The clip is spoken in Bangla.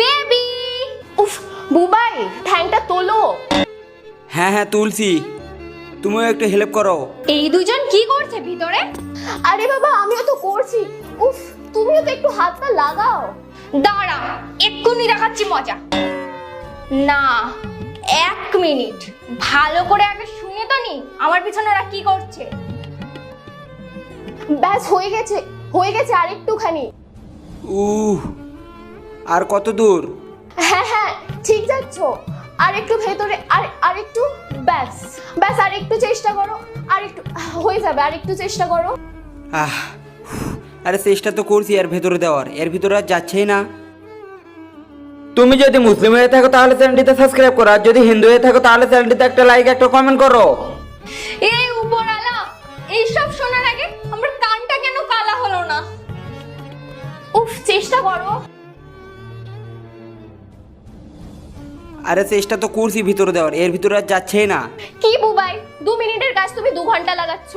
বেবি। উফ বুবাই, ঠ্যাংটা তোলো। হ্যাঁ হ্যাঁ তুলছি, তুমিও একটু হেল্প করো। এই দুজন কি করছে ভিতরে? আরে বাবা আমিও তো করছি। উফ তুমিও তো একটু হাতটা লাগাও। দাঁড়া, এক্ষুনি দেখাচ্ছি মজা। না, 1 মিনিট, ভালো করে আগে শুনে তো নি আমার পিছনে ওরা কি করছে। ব্যাস হয়ে গেছে, হয়ে গেছে, আর একটুখানি। আর কত দূর? হ্যাঁ হ্যাঁ ঠিক যাচ্ছ, আর একটু ভেতরে, আর একটু, ব্যাস ব্যাস, আর একটু চেষ্টা করো, আর একটু হয়ে যাবে, আর একটু চেষ্টা করো। আহ আরে চেষ্টা তো করছি এর ভেতরে দেওয়ার, এর ভিতরে আর যাচ্ছেই না। তুমি যদি মুসলিম হয়ে থাকো তাহলে চ্যানেলটিতে সাবস্ক্রাইব করো, আর যদি হিন্দু হয়ে থাকো তাহলে চ্যানেলটিতে একটা লাইক একটা কমেন্ট করো। এই উপরওয়ালা, এইসব শোনার আগে আমার কানটা কেন কালা হলো না? উফ চেষ্টা করো। আরে চেষ্টা তো করছি ভিতরে দেওয়ার, এর ভিতরে আর যাচ্ছেই না। কি বুবাই, 2 মিনিটের কাজ তুমি 2 ঘন্টা লাগাচ্ছ।